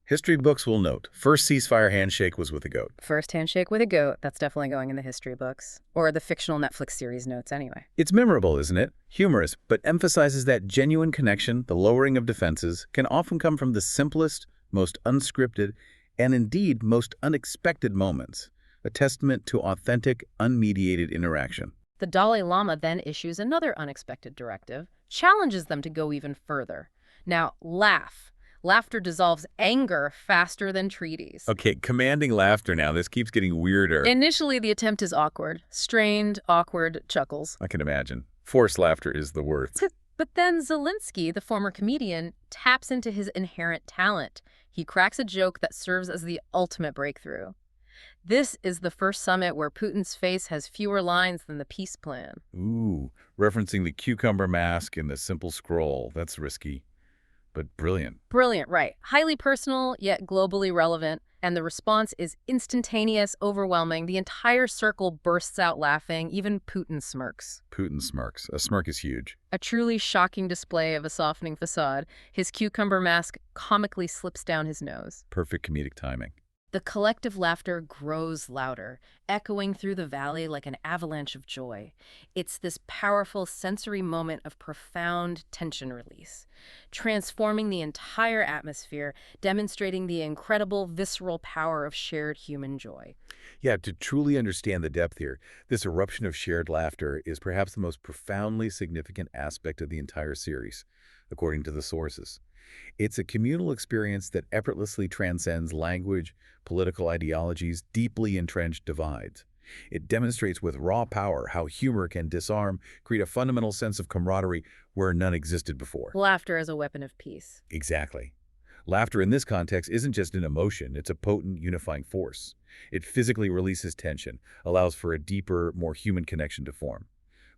History books will note, first ceasefire handshake was with a goat. First handshake with a goat, that's definitely going in the history books. Or the fictional Netflix series notes, anyway. It's memorable, isn't it? Humorous, but emphasizes that genuine connection, the lowering of defenses, can often come from the simplest, most unscripted, and indeed most unexpected moments. A testament to authentic, unmediated interaction. The Dalai Lama then issues another unexpected directive, challenges them to go even further. Now, laugh. Laughter dissolves anger faster than treaties. Okay, commanding laughter now. This keeps getting weirder. Initially, the attempt is awkward. Strained, awkward chuckles. I can imagine. Forced laughter is the worst. But then Zelenskyy, the former comedian, taps into his inherent talent. He cracks a joke that serves as the ultimate breakthrough. This is the first summit where Putin's face has fewer lines than the peace plan. Ooh, referencing the cucumber mask in the simple scroll. That's risky, but brilliant. Brilliant, right. Highly personal, yet globally relevant. And the response is instantaneous, overwhelming. The entire circle bursts out laughing. Even Putin smirks. Putin smirks. A smirk is huge. A truly shocking display of a softening facade. His cucumber mask comically slips down his nose. Perfect comedic timing. The collective laughter grows louder, echoing through the valley like an avalanche of joy. It's this powerful sensory moment of profound tension release, transforming the entire atmosphere, demonstrating the incredible visceral power of shared human joy. Yeah, to truly understand the depth here, this eruption of shared laughter is perhaps the most profoundly significant aspect of the entire series, according to the sources. It's a communal experience that effortlessly transcends language, political ideologies, deeply entrenched divides. It demonstrates with raw power how humor can disarm, create a fundamental sense of camaraderie where none existed before. Laughter as a weapon of peace. Exactly. Laughter in this context isn't just an emotion, it's a potent unifying force. It physically releases tension, allows for a deeper, more human connection to form.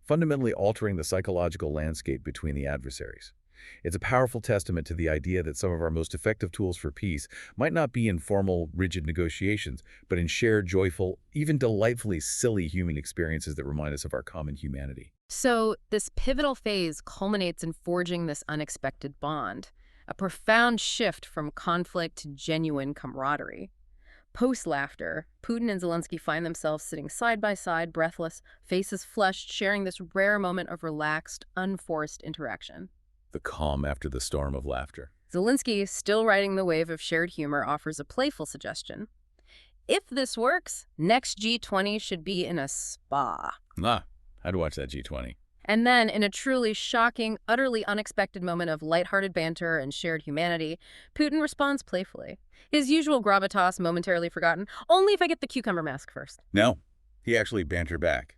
fundamentally altering the psychological landscape between the adversaries. It's a powerful testament to the idea that some of our most effective tools for peace might not be in formal, rigid negotiations, but in shared, joyful, even delightfully silly human experiences that remind us of our common humanity. So this pivotal phase culminates in forging this unexpected bond, a profound shift from conflict to genuine camaraderie. Post-laughter, Putin and Zelensky find themselves sitting side by side, breathless, faces flushed, sharing this rare moment of relaxed, unforced interaction. The calm after the storm of laughter. Zelensky, still riding the wave of shared humor, offers a playful suggestion. If this works, next G20 should be in a spa. I'd watch that G20. And then, in a truly shocking, utterly unexpected moment of lighthearted banter and shared humanity, Putin responds playfully. His usual gravitas momentarily forgotten, only if I get the cucumber mask first. No, he actually bantered back.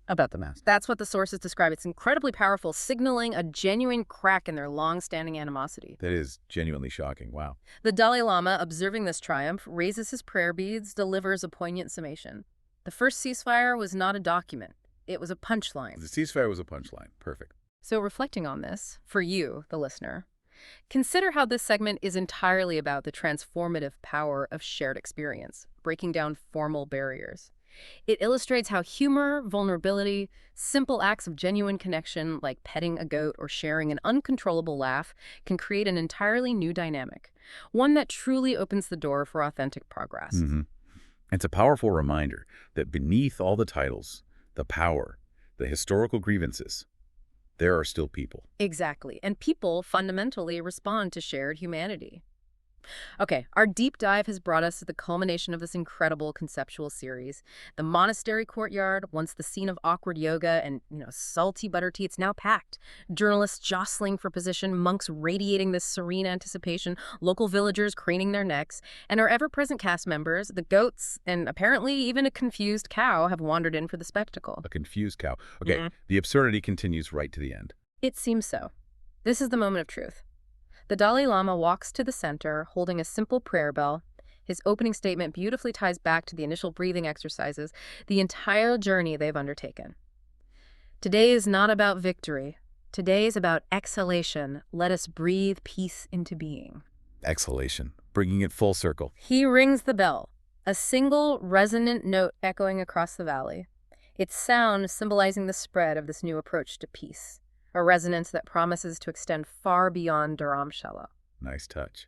About the mask. That's what the sources describe. It's incredibly powerful, signaling a genuine crack in their long-standing animosity. That is genuinely shocking. Wow. The Dalai Lama, observing this triumph, raises his prayer beads, delivers a poignant summation. The first ceasefire was not a document. It was a punchline. The ceasefire was a punchline. Perfect. So reflecting on this, for you, the listener, consider how this segment is entirely about the transformative power of shared experience, breaking down formal barriers. It illustrates how humor, vulnerability, simple acts of genuine connection like petting a goat or sharing an uncontrollable laugh can create an entirely new dynamic, one that truly opens the door for authentic progress. It's a powerful reminder that beneath all the titles, the power, the historical grievances, there are still people. Exactly. And people fundamentally respond to shared humanity. Okay, our deep dive has brought us to the culmination of this incredible conceptual series. The monastery courtyard, once the scene of awkward yoga and, salty butter tea, it's now packed. Journalists jostling for position, monks radiating this serene anticipation, local villagers craning their necks, and our ever-present cast members, the goats, and apparently even a confused cow have wandered in for the spectacle. A confused cow. Okay, The absurdity continues right to the end. It seems so. This is the moment of truth. The Dalai Lama walks to the center, holding a simple prayer bell. His opening statement beautifully ties back to the initial breathing exercises, the entire journey they've undertaken. Today is not about victory. Today is about exhalation. Let us breathe peace into being. Exhalation, bringing it full circle. He rings the bell, a single resonant note echoing across the valley, its sound symbolizing the spread of this new approach to peace. A resonance that promises to extend far beyond Dharamshala. Nice touch.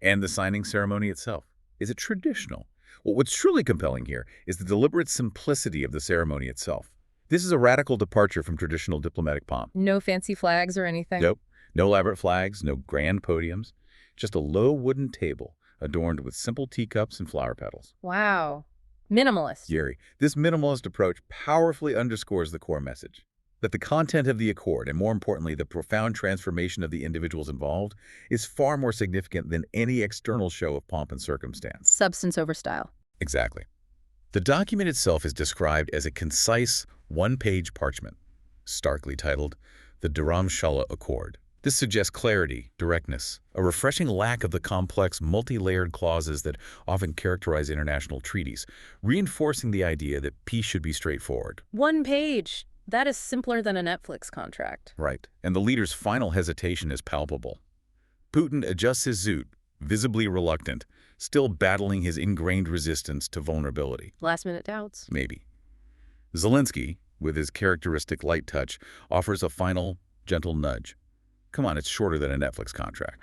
And the signing ceremony itself. Is it traditional? Well, what's truly compelling here is the deliberate simplicity of the ceremony itself. This is a radical departure from traditional diplomatic pomp. No fancy flags or anything? Nope. No elaborate flags, no grand podiums. Just a low wooden table adorned with simple teacups and flower petals. Wow. Minimalist. Gary, this minimalist approach powerfully underscores the core message. That the content of the accord, and more importantly, the profound transformation of the individuals involved, is far more significant than any external show of pomp and circumstance. Substance over style. Exactly. The document itself is described as a concise, one-page parchment, starkly titled the Dharamshala Accord. This suggests clarity, directness, a refreshing lack of the complex, multi-layered clauses that often characterize international treaties, reinforcing the idea that peace should be straightforward. One page. That is simpler than a Netflix contract. Right. And the leader's final hesitation is palpable. Putin adjusts his zoot, visibly reluctant, still battling his ingrained resistance to vulnerability. Last-minute doubts. Maybe. Zelenskyy, with his characteristic light touch, offers a final, gentle nudge. Come on, it's shorter than a Netflix contract.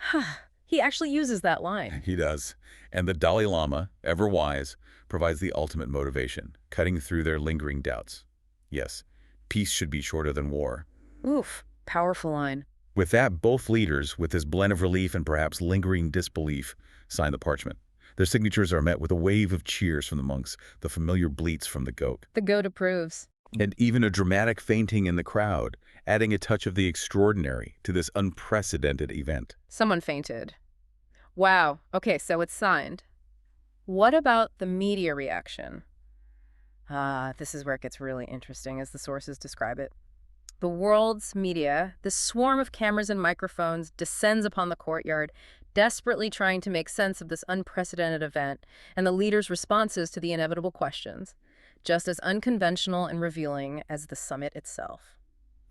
He actually uses that line. He does. And the Dalai Lama, ever wise, provides the ultimate motivation, cutting through their lingering doubts. Yes. Peace should be shorter than war. Oof, powerful line. With that, both leaders, with this blend of relief and perhaps lingering disbelief, sign the parchment. Their signatures are met with a wave of cheers from the monks, the familiar bleats from the goat. The goat approves. And even a dramatic fainting in the crowd, adding a touch of the extraordinary to this unprecedented event. Someone fainted. Wow. Okay, so it's signed. What about the media reaction? This is where it gets really interesting, as the sources describe it. The world's media, this swarm of cameras and microphones, descends upon the courtyard, desperately trying to make sense of this unprecedented event and the leaders' responses to the inevitable questions, just as unconventional and revealing as the summit itself.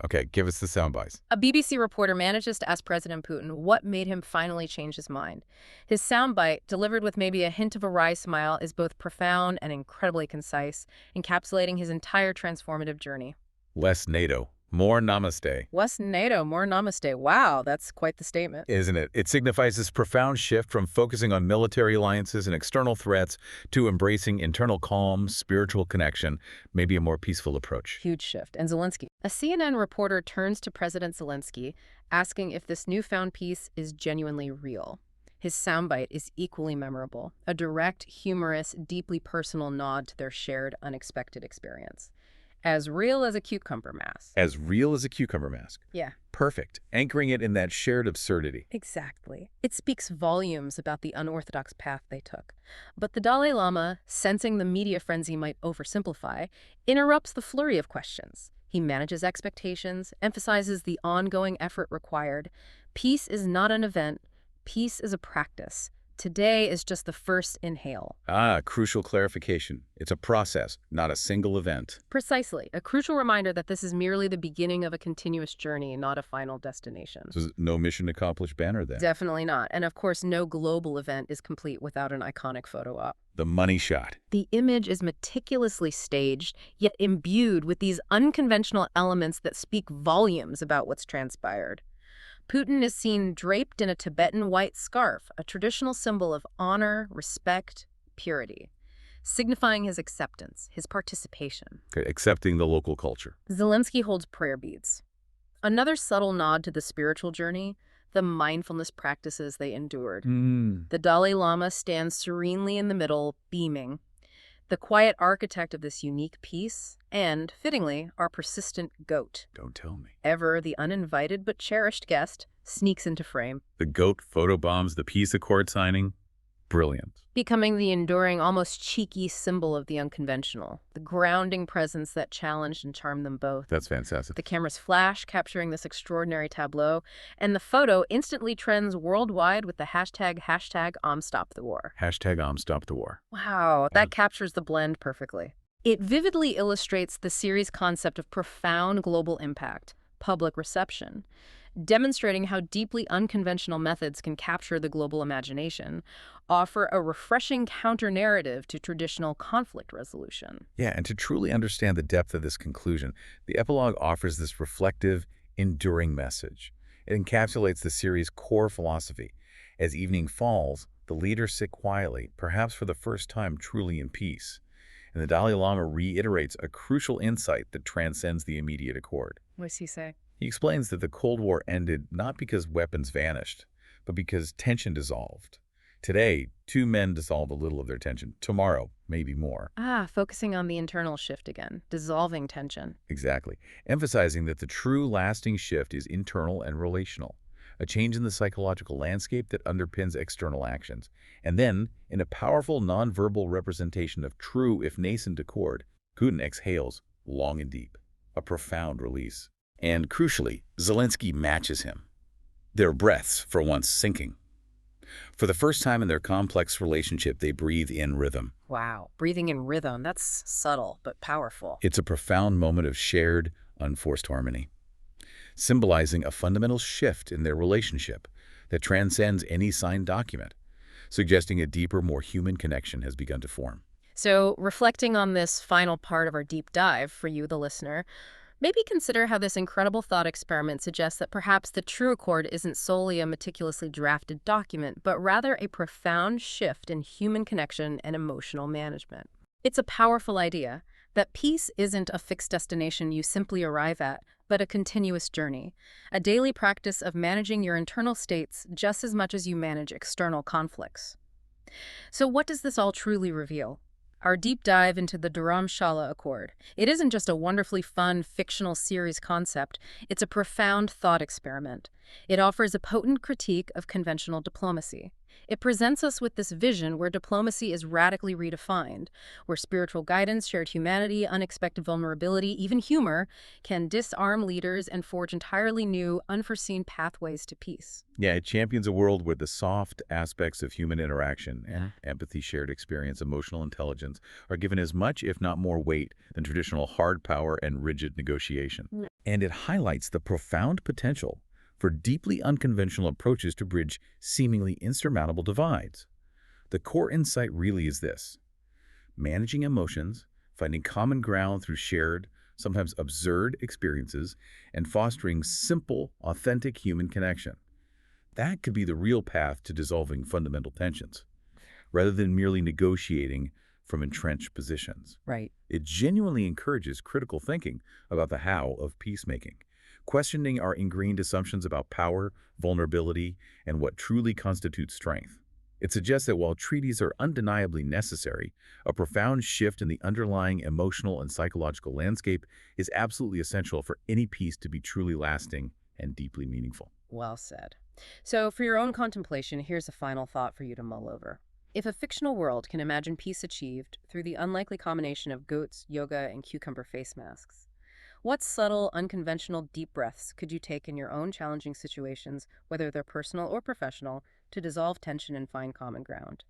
Okay, give us the sound bites. A BBC reporter manages to ask President Putin what made him finally change his mind. His soundbite, delivered with maybe a hint of a wry smile, is both profound and incredibly concise, encapsulating his entire transformative journey. Less NATO, more namaste. Less NATO, more namaste. Wow, that's quite the statement. Isn't it? It signifies this profound shift from focusing on military alliances and external threats to embracing internal calm, spiritual connection, maybe a more peaceful approach. Huge shift. And Zelensky. A CNN reporter turns to President Zelensky, asking if this newfound peace is genuinely real. His soundbite is equally memorable, a direct, humorous, deeply personal nod to their shared, unexpected experience. As real as a cucumber mask. As real as a cucumber mask. Yeah. Perfect. Anchoring it in that shared absurdity. Exactly. It speaks volumes about the unorthodox path they took. But the Dalai Lama, sensing the media frenzy might oversimplify, interrupts the flurry of questions. He manages expectations, emphasizes the ongoing effort required. Peace is not an event. Peace is a practice. Today is just the first inhale. Crucial clarification. It's a process, not a single event. Precisely. A crucial reminder that this is merely the beginning of a continuous journey, not a final destination. So no mission accomplished banner then? Definitely not. And of course, no global event is complete without an iconic photo op. The money shot. The image is meticulously staged, yet imbued with these unconventional elements that speak volumes about what's transpired. Putin is seen draped in a Tibetan white scarf, a traditional symbol of honor, respect, purity, signifying his acceptance, his participation. Okay, accepting the local culture. Zelensky holds prayer beads. Another subtle nod to the spiritual journey, the mindfulness practices they endured. The Dalai Lama stands serenely in the middle, beaming, the quiet architect of this unique piece, and, fittingly, our persistent goat. Don't tell me. Ever the uninvited but cherished guest sneaks into frame. The goat photobombs the peace accord signing. Brilliant. Becoming the enduring, almost cheeky symbol of the unconventional, the grounding presence that challenged and charmed them both. That's fantastic. The camera's flash capturing this extraordinary tableau, and the photo instantly trends worldwide with the hashtag #OmStopTheWar. Hashtag OmStopTheWar. Wow, that captures the blend perfectly. It vividly illustrates the series' concept of profound global impact, public reception, demonstrating how deeply unconventional methods can capture the global imagination, offer a refreshing counter-narrative to traditional conflict resolution. Yeah, and to truly understand the depth of this conclusion, the epilogue offers this reflective, enduring message. It encapsulates the series' core philosophy. As evening falls, the leaders sit quietly, perhaps for the first time truly in peace. And the Dalai Lama reiterates a crucial insight that transcends the immediate accord. What does he say? He explains that the Cold War ended not because weapons vanished, but because tension dissolved. Today, two men dissolve a little of their tension. Tomorrow, maybe more. Focusing on the internal shift again, dissolving tension. Exactly. Emphasizing that the true lasting shift is internal and relational, a change in the psychological landscape that underpins external actions. And then, in a powerful nonverbal representation of true, if nascent, accord, Putin exhales long and deep, a profound release. And crucially, Zelensky matches him. Their breaths, for once, sinking. For the first time in their complex relationship, they breathe in rhythm. Wow, breathing in rhythm, that's subtle but powerful. It's a profound moment of shared, unforced harmony, symbolizing a fundamental shift in their relationship that transcends any signed document, suggesting a deeper, more human connection has begun to form. So, reflecting on this final part of our deep dive for you, the listener, maybe consider how this incredible thought experiment suggests that perhaps the true accord isn't solely a meticulously drafted document, but rather a profound shift in human connection and emotional management. It's a powerful idea that peace isn't a fixed destination you simply arrive at, but a continuous journey, a daily practice of managing your internal states just as much as you manage external conflicts. So what does this all truly reveal? Our deep dive into the Dharamshala Accord. It isn't just a wonderfully fun, fictional series concept. It's a profound thought experiment. It offers a potent critique of conventional diplomacy. It presents us with this vision where diplomacy is radically redefined, where spiritual guidance, shared humanity, unexpected vulnerability, even humor can disarm leaders and forge entirely new, unforeseen pathways to peace. Yeah, it champions a world where the soft aspects of human interaction Yeah. empathy, shared experience, emotional intelligence are given as much, if not more weight than traditional hard power and rigid negotiation. And it highlights the profound potential for deeply unconventional approaches to bridge seemingly insurmountable divides. The core insight really is this: managing emotions, finding common ground through shared, sometimes absurd experiences, and fostering simple, authentic human connection. That could be the real path to dissolving fundamental tensions, rather than merely negotiating from entrenched positions. Right. It genuinely encourages critical thinking about the how of peacemaking, questioning our ingrained assumptions about power, vulnerability, and what truly constitutes strength. It suggests that while treaties are undeniably necessary, a profound shift in the underlying emotional and psychological landscape is absolutely essential for any peace to be truly lasting and deeply meaningful. Well said. So, for your own contemplation, here's a final thought for you to mull over. If a fictional world can imagine peace achieved through the unlikely combination of goats, yoga, and cucumber face masks, what subtle, unconventional deep breaths could you take in your own challenging situations, whether they're personal or professional, to dissolve tension and find common ground?